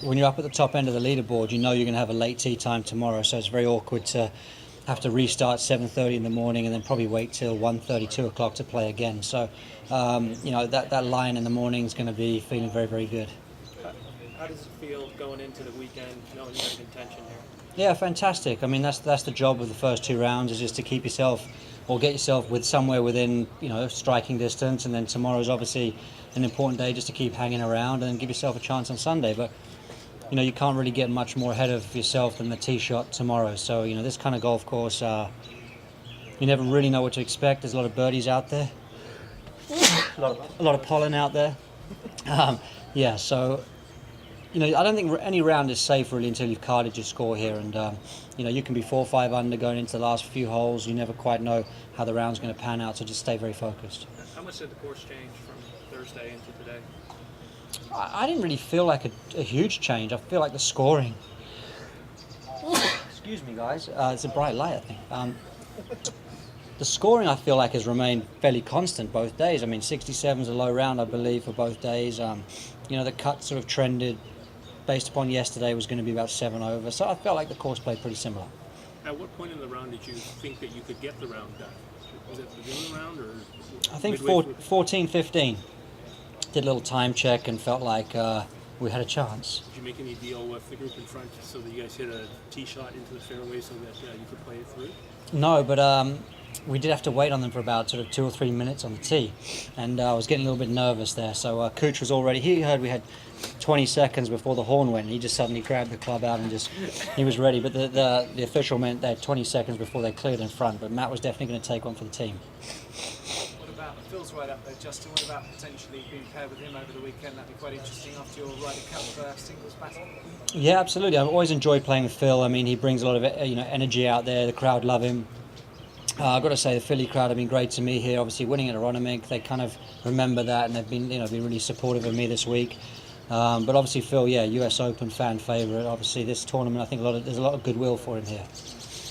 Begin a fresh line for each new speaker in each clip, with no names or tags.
when you're up at the top end of the leaderboard, you know you're going to have a late tee time tomorrow, so it's very awkward to have to restart 7:30 in the morning and then probably wait till 1:30, 2 o'clock to play again. So, that line in the morning is going to be feeling very, very good.
How does it feel going into the weekend, knowing you're in contention here?
Yeah, fantastic. I mean, that's the job of the first 2 rounds, is just to keep yourself or get yourself with somewhere within striking distance, and then tomorrow's obviously an important day just to keep hanging around and give yourself a chance on Sunday. But you can't really get much more ahead of yourself than the tee shot tomorrow. So this kind of golf course, you never really know what to expect. There's a lot of birdies out there, a lot of pollen out there. Yeah, so. I don't think any round is safe really until you've carded your score here, and you can be 4 or 5 under going into the last few holes. You never quite know how the round's going to pan out, so just stay very focused.
How much did the course change from Thursday into today?
I didn't really feel like a huge change. I feel like the scoring. Excuse me, guys. It's a bright light, I think. The scoring, I feel like, has remained fairly constant both days. I mean, 67 is a low round, I believe, for both days. The cut sort of trended. Based upon yesterday, was going to be about 7 over, so I felt like the course played pretty similar.
At what point in the round did you think that you could get the round done? Was it the beginning of the round, or
I think 14, 15. Did a little time check and felt like we had a chance.
Did you make any deal with the group in front so that you guys hit a tee shot into the fairway so that you could play it through?
No, but we did have to wait on them for about sort of 2 or 3 minutes on the tee, and I was getting a little bit nervous there. So Cooch was already. He heard we had 20 seconds before the horn went. He just suddenly grabbed the club out and he was ready. But the official meant they had 20 seconds before they cleared in front. But Matt was definitely going to take one for the team.
What about Phil's right up there, Justin? What about potentially being paired with him over the weekend? That'd be quite interesting after your Ryder Cup singles battle.
Yeah, absolutely. I've always enjoyed playing with Phil. I mean, he brings a lot of energy out there. The crowd love him. I've got to say, the Philly crowd have been great to me here. Obviously, winning at Aronimink, they kind of remember that, and they've been really supportive of me this week. But obviously, Phil, US Open fan favourite. Obviously, this tournament, I think there's a lot of goodwill for him here.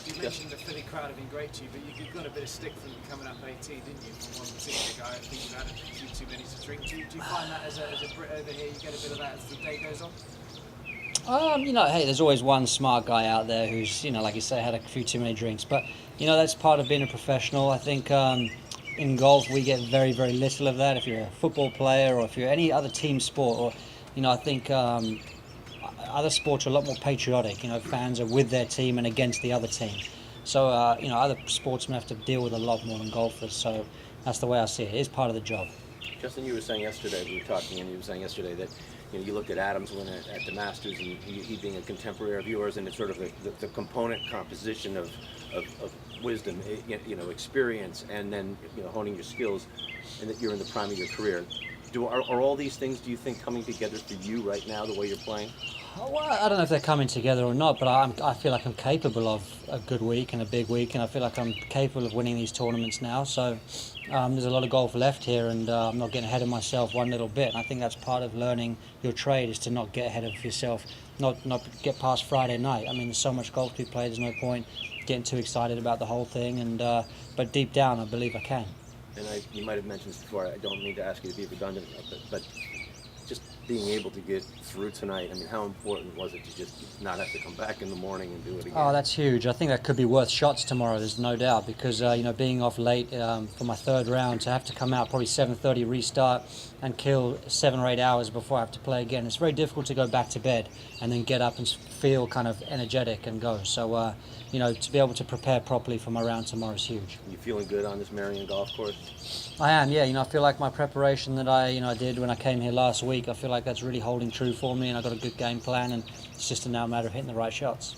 You mentioned the Philly crowd have been great to you, but you got a bit of stick from coming up 18, didn't you? From one particular guy, I think you had a few too many to drink. Do you find that as a Brit over here, you get a bit of that as the day goes on?
Hey, there's always one smart guy out there who's, like you say, had a few too many drinks. But, that's part of being a professional. I think in golf we get very, very little of that. If you're a football player or if you're any other team sport, or, I think other sports are a lot more patriotic. Fans are with their team and against the other team. So, other sportsmen have to deal with a lot more than golfers. So that's the way I see it. It is part of the job.
Justin, you were saying yesterday, we were talking, and you were saying yesterday that you looked at Adams win at the Masters, and he being a contemporary of yours, and it's sort of the component composition of wisdom, experience, and then honing your skills, and that you're in the prime of your career. Are all these things, do you think, coming together for you right now, the way you're playing?
Well, I don't know if they're coming together or not, but I feel like I'm capable of a good week and a big week, and I feel like I'm capable of winning these tournaments now. So there's a lot of golf left here, and I'm not getting ahead of myself one little bit. And I think that's part of learning your trade, is to not get ahead of yourself, not get past Friday night. I mean, there's so much golf to be played, there's no point getting too excited about the whole thing. And but deep down, I believe I can.
And you might have mentioned this before, I don't mean to ask you to be redundant, but just being able to get through tonight, I mean, how important was it to just not have to come back in the morning and do it again?
Oh, that's huge. I think that could be worth shots tomorrow, there's no doubt, because, being off late for my third round, to have to come out probably 7:30 restart and kill 7 or 8 hours before I have to play again. It's very difficult to go back to bed and then get up and feel kind of energetic and go. So, to be able to prepare properly for my round tomorrow is huge.
You feeling good on this Merion Golf Course?
I am, yeah. I feel like my preparation that I did when I came here last week, I feel like that's really holding true for me, and I've got a good game plan, and it's just a now matter of hitting the right shots.